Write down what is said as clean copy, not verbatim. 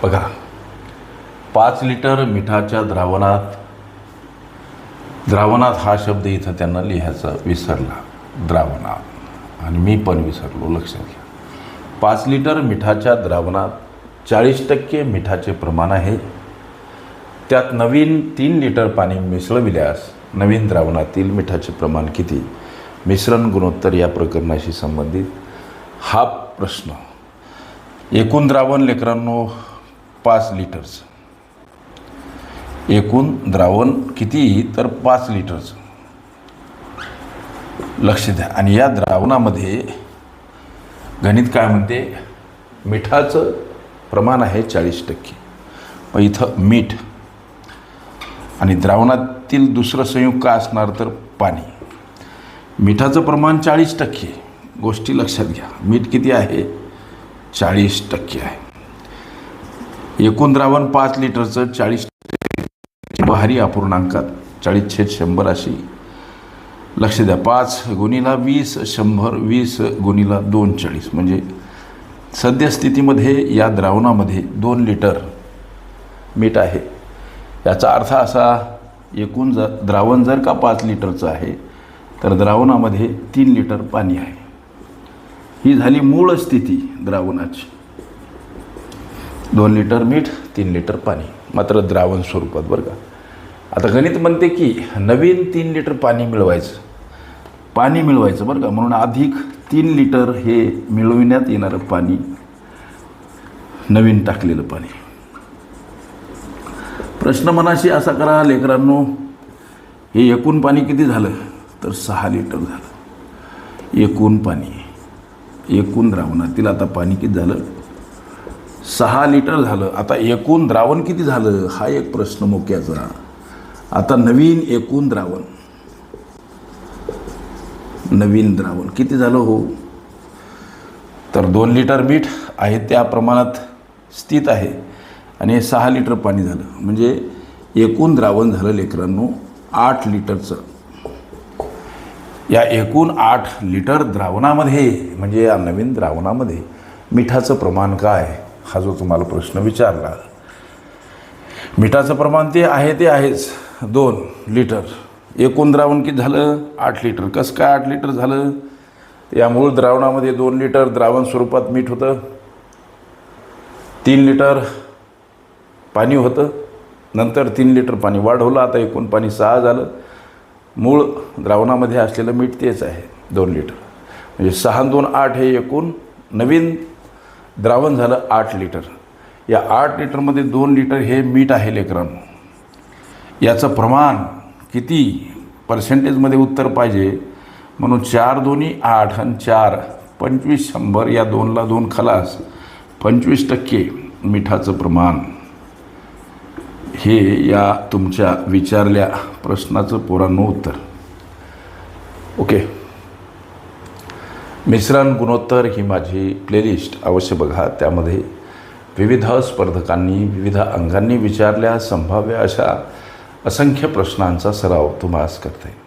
बघा, 5 लिटर मिठाच्या द्रावणात हा शब्द इथं त्यांना लिहायचा विसरला, द्रावणात, आणि मी पण विसरलो, लक्षात घ्या. 5 लिटर मिठाच्या द्रावणात 40% मिठाचे प्रमाण आहे. त्यात नवीन 3 लिटर पाणी मिसळविल्यास नवीन द्रावणातील मिठाचे प्रमाण किती? मिश्रण गुणोत्तर या प्रकरणाशी संबंधित हा प्रश्न. एकूण द्रावण लेकरांनो 5 लिटरचं. एकूण द्रावण किती? तर 5 लिटरचं. लक्ष द्या. आणि या द्रावणामध्ये गणित काय म्हणते? मिठाचं प्रमाण आहे 40%. मग इथं मीठ आणि द्रावणातील दुसरं संयुग काय असणार? तर पाणी. मिठाचं प्रमाण 40%. गोष्टी लक्षात घ्या. मीठ किती आहे? 40% आहे. एकूण द्रावण 5 लिटरचं 40% बाहेरी अपूर्णांकात 40/100 अशी. लक्ष द्या. 5 गुणिला 20 100, 20 गुणिला 2 40. म्हणजे सद्यस्थितीमध्ये या द्रावणामध्ये 2 लिटर मीठ आहे. याचा अर्थ असा, एकूण द्रावण जर का 5 लिटरचं आहे तर द्रावणामध्ये 3 लिटर पाणी आहे. ही झाली मूळ स्थिती द्रावणाची. 2 लिटर मीठ, 3 लिटर पाणी, मात्र द्रावण स्वरूपात, बरं का. आता गणित म्हणते की नवीन 3 लिटर पाणी मिळवायचं बरं का. म्हणून अधिक 3 लिटर हे मिळविण्यात येणारं पाणी, नवीन टाकलेलं पाणी. प्रश्न मनाशी असा करा लेकरांनो, हे एकूण पाणी किती झालं? तर 6 लिटर झालं. एकूण पाणी, एकूण द्रावणातील आता पाणी किती झालं? 6 लिटर झालं. आता एकूण द्रावण किती झालं? हा एक प्रश्न मोक्याचा. आता नवीन एकूण द्रावण, नवीन द्रावण किती झालं हो? तर 2 लिटर मीठ आहे त्या प्रमाणात स्थित आहे आणि 6 लिटर पाणी झालं. म्हणजे एकूण द्रावण झालं लेकरांनो 8 लिटरचं. या एकूण 8 लिटर द्रावणामध्ये, म्हणजे या नवीन द्रावणामध्ये मिठाचं प्रमाण काय? हा जो तुम्हाला प्रश्न विचारला. मिठाचं प्रमाण ते आहेच 2 लिटर. एकूण द्रावण किती झालं? 8 लिटर. कसं काय 8 लिटर झालं? या मूळ द्रावणामध्ये 2 लिटर द्रावण स्वरूपात मीठ होतं, 3 लिटर पाणी होतं, नंतर 3 लिटर पाणी वाढवलं, आता एकूण पाणी 6 झालं. मूळ द्रावणामध्ये असलेलं मीठ तेच आहे 2 लिटर. म्हणजे 6 2 8 हे एकूण नवीन द्रावण झालं 8 लिटर. या 8 लिटरमध्ये 2 लिटर हे मीठ आहे लेकरांनो. याचं प्रमाण किती पर्सेंटेजमध्ये उत्तर पाहिजे, म्हणून 4 2 8 आणि 4 25 100. या 2ला 2 खलास, 25% मिठाचं प्रमाण. हे या तुमच्या विचारल्या प्रश्नाचं पोरांनो उत्तर. ओके. मिश्रण गुणोत्तर ही माझी प्लेलिस्ट अवश्य बघा. त्यामध्ये विविध स्पर्धकांनी विविध अंगांनी विचारल्या संभाव्य अशा असंख्य प्रश्नांचा सराव तुम्हास करते.